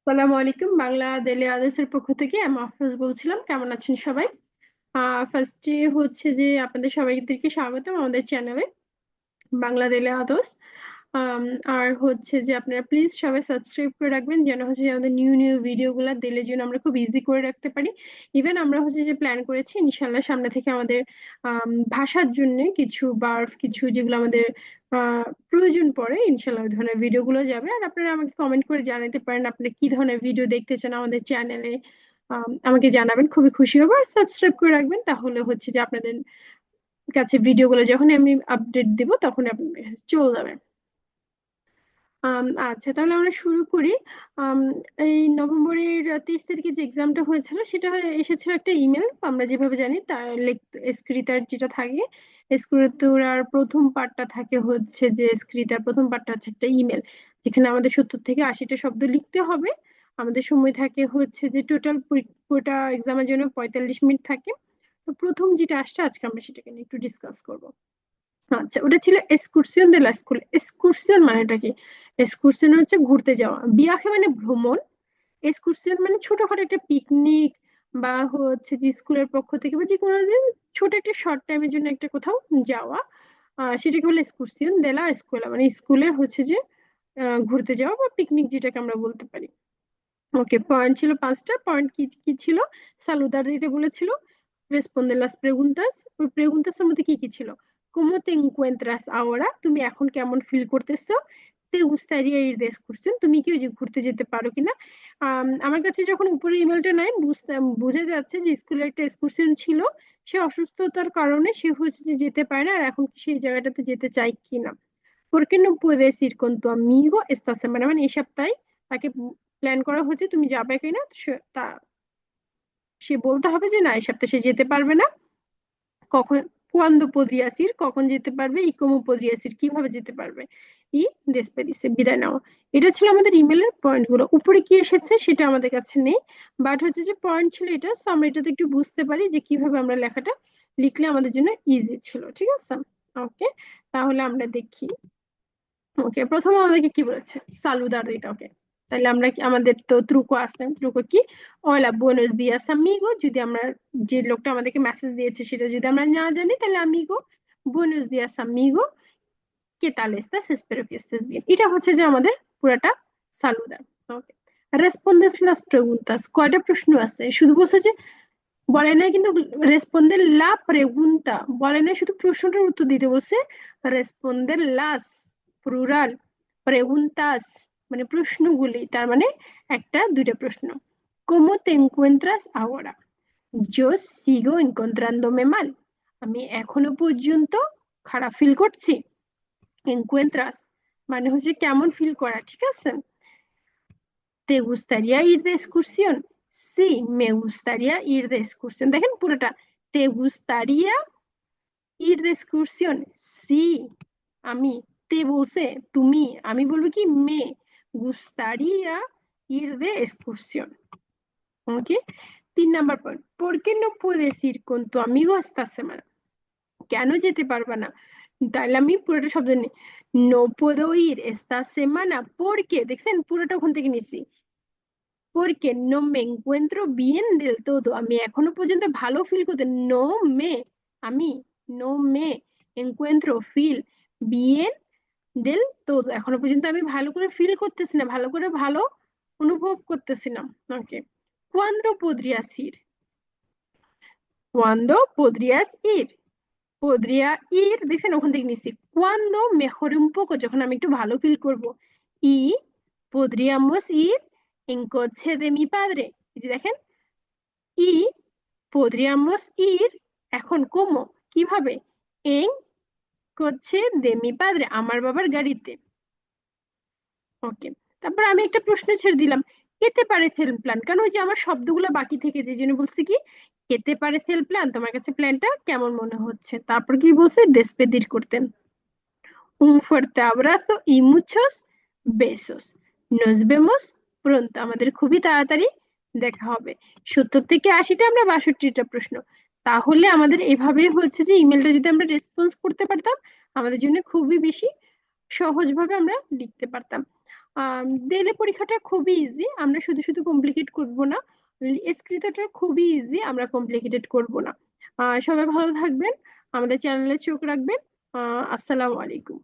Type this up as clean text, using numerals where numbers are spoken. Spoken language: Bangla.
আসসালামু আলাইকুম। বাংলা ডেইলি আদেশের পক্ষ থেকে আমি আফরোজ বলছিলাম। কেমন আছেন সবাই? ফার্স্টে হচ্ছে যে আপনাদের সবাইকে স্বাগতম আমাদের চ্যানেলে বাংলা ডেইলি আদর্শ। আম, আর হচ্ছে যে আপনারা প্লিজ সবাই সাবস্ক্রাইব করে রাখবেন, যেন হচ্ছে যে আমাদের নিউ নিউ ভিডিও গুলা দিলে যেন আমরা খুব ইজি করে রাখতে পারি। ইভেন আমরা হচ্ছে যে প্ল্যান করেছি ইনশাল্লাহ সামনে থেকে আমাদের ভাষার জন্য কিছু বার্ব, কিছু যেগুলো আমাদের প্রয়োজন পড়ে, ইনশাল্লাহ ওই ধরনের ভিডিও গুলো যাবে। আর আপনারা আমাকে কমেন্ট করে জানাতে পারেন আপনারা কি ধরনের ভিডিও দেখতে চান আমাদের চ্যানেলে। আমাকে জানাবেন, খুবই খুশি হবো। আর সাবস্ক্রাইব করে রাখবেন, তাহলে হচ্ছে যে আপনাদের কাছে ভিডিওগুলো যখন আমি আপডেট দিব তখন আপনি চলে যাবে। আচ্ছা, তাহলে আমরা শুরু করি। আম, এই নভেম্বরের 23 তারিখে যে এক্সামটা হয়েছিল সেটা এসেছিল একটা ইমেল। আমরা যেভাবে জানি তার স্ক্রিপ্টার যেটা থাকে, স্ক্রিপ্টুরার প্রথম পার্টটা থাকে হচ্ছে যে স্ক্রিপ্টার প্রথম পার্টটা হচ্ছে একটা ইমেল, যেখানে আমাদের 70 থেকে 80টা শব্দ লিখতে হবে। আমাদের সময় থাকে হচ্ছে যে টোটাল পুরোটা এক্সামের জন্য 45 মিনিট থাকে। তো প্রথম যেটা আসছে আজকে আমরা সেটাকে নিয়ে একটু ডিসকাস করবো। আচ্ছা, ওটা ছিল এক্সকুরসিয়ন দে লা স্কুল। এক্সকুরসিয়ন মানেটা কি? এক্সকুরসিয়ন হচ্ছে ঘুরতে যাওয়া, বিয়াহে মানে ভ্রমণ, এক্সকুরসিয়ন মানে ছোটখাটো একটা পিকনিক, বা হচ্ছে যে স্কুলের পক্ষ থেকে বা যে কোনো দিন ছোট একটা শর্ট টাইমের জন্য একটা কোথাও যাওয়া। সেটাকে বলে এক্সকুরসিয়ন দে লা স্কুলা, মানে স্কুলের হচ্ছে যে ঘুরতে যাওয়া বা পিকনিক যেটাকে আমরা বলতে পারি। ওকে, পয়েন্ট ছিল 5টা। পয়েন্ট কি কি ছিল? সালুদার দিতে বলেছিল, রেসপন্de las preguntas। ওই প্রেগুন্টাস এর মধ্যে কি কি ছিল? ¿Cómo te encuentras ahora? তুমি এখন কেমন ফিল করতেছো? ¿Te gustaría ir de excursión? তুমি কি ওই যে ঘুরতে যেতে পারো কিনা? আমার কাছে যখন উপরে ইমেলটা নাই বোঝা যাচ্ছে যে স্কুলে একটা এক্সকুরশন ছিল। সে অসুস্থতার কারণে সে হচ্ছে যে যেতে পারে না, আর এখন কি সেই জায়গাটাতে যেতে চাই কিনা। ¿Por qué no puedes ir con tu amigo esta semana? মানে এই সপ্তাহে তাকে প্ল্যান করা হচ্ছে তুমি যাবে কিনা। সে বলতে হবে যে না, এই সপ্তাহে সে যেতে পারবে না। কখন? cuándo podrías ir, কখন যেতে পারবে। y cómo podrías ir, কিভাবে যেতে পারবে। ই despedirse, বিদায় নেওয়া। এটা ছিল আমাদের ইমেলের পয়েন্ট গুলো। উপরে কি এসেছে সেটা আমাদের কাছে নেই, বাট হচ্ছে যে পয়েন্ট ছিল এটা। তো আমরা এটাতে একটু বুঝতে পারি যে কিভাবে আমরা লেখাটা লিখলে আমাদের জন্য ইজি ছিল। ঠিক আছে, ওকে, তাহলে আমরা দেখি। ওকে, প্রথমে আমাদেরকে কি বলেছে? সালুদার দিতে। ওকে, তাহলে আমরা আমাদের তো ত্রুকো আছে। ত্রুকো কি? ওলা বুয়েনোস দিয়াস আমিগো। যদি আমরা যে লোকটা আমাদেরকে মেসেজ দিয়েছে সেটা যদি আমরা না জানি, তাহলে আমিগো, বুয়েনোস দিয়াস আমিগো, কে তাল এস্তাস, এসপেরো que estés bien। এটা হচ্ছে যে আমাদের পুরাটা সালুদার। ওকে, রেসপন্দেস লাস প্রেগুন্তাস। কয়টা প্রশ্ন আছে? শুধু বলছে যে, বলে নাই কিন্তু রেসপন্দের লা প্রেগুন্তা বলে নাই, শুধু প্রশ্নটার উত্তর দিতে বলছে। রেসপন্দের লাস প্লুরাল, প্রেগুন্তাস মানে প্রশ্নগুলি, তার মানে একটা দুইটা প্রশ্ন। ¿Cómo te encuentras ahora? Yo sigo encontrándome mal। আমি এখনো পর্যন্ত খারাপ ফিল করছি। encuentras মানে হচ্ছে কেমন ফিল করা, ঠিক আছে। ¿Te gustaría ir de excursión? Sí, me gustaría ir de excursión। দেখেন পুরোটা, ¿te gustaría ir de excursión? Sí, আমি, তে বলছে তুমি, আমি বলবো কি মে gustaría ir de excursión। ওকে, 3 number point. ¿Por qué no puedes ir con tu amigo esta semana? কেন যেতে পারবা না? তাহলে আমি পুরোটা শব্দ নিই। No puedo ir esta semana porque, দেখছেন পুরোটা ওখান থেকে নিছি। porque no me encuentro bien del todo, আমি এখনো পর্যন্ত ভালো ফিল করতে, no me, আমি, no me encuentro feel bien del todo, এখনো পর্যন্ত আমি ভালো করে ফিল করতেছি না, ভালো করে ভালো অনুভব করতেছি না। ওকে, cuándo podrías ir? cuándo podrías ir? podría ir, দেখছেন ওখান থেকে নিচ্ছি। cuando mejore un poco, যখন আমি একটু ভালো ফিল করব। y podríamos ir en coche de mi padre। এই যে দেখেন, y podríamos ir, এখন cómo, কিভাবে, en coche de mi padre, আমার বাবার গাড়িতে। ওকে, তারপর আমি একটা প্রশ্ন ছেড়ে দিলাম, কেতে পারে সেল প্ল্যান, কারণ ওই যে আমার শব্দগুলো বাকি থেকে যে জন্য বলছি কি, কেতে পারে সেল প্ল্যান, তোমার কাছে প্ল্যানটা কেমন মনে হচ্ছে। তারপর কি বলছে? despedir করতেন। Un fuerte abrazo y muchos besos, nos vemos pronto। আমাদের খুবই তাড়াতাড়ি দেখা হবে। 70 থেকে 80টা, আমরা 62টা প্রশ্ন। তাহলে আমাদের এভাবে হচ্ছে যে ইমেলটা যদি আমরা রেসপন্স করতে পারতাম, আমাদের জন্য খুবই বেশি সহজভাবে আমরা লিখতে পারতাম। ডেইলি পরীক্ষাটা খুবই ইজি, আমরা শুধু শুধু কমপ্লিকেট করব না। স্ক্রিপ্টটা খুবই ইজি, আমরা কমপ্লিকেটেড করব না। সবাই ভালো থাকবেন, আমাদের চ্যানেলে চোখ রাখবেন। আসসালামু আলাইকুম।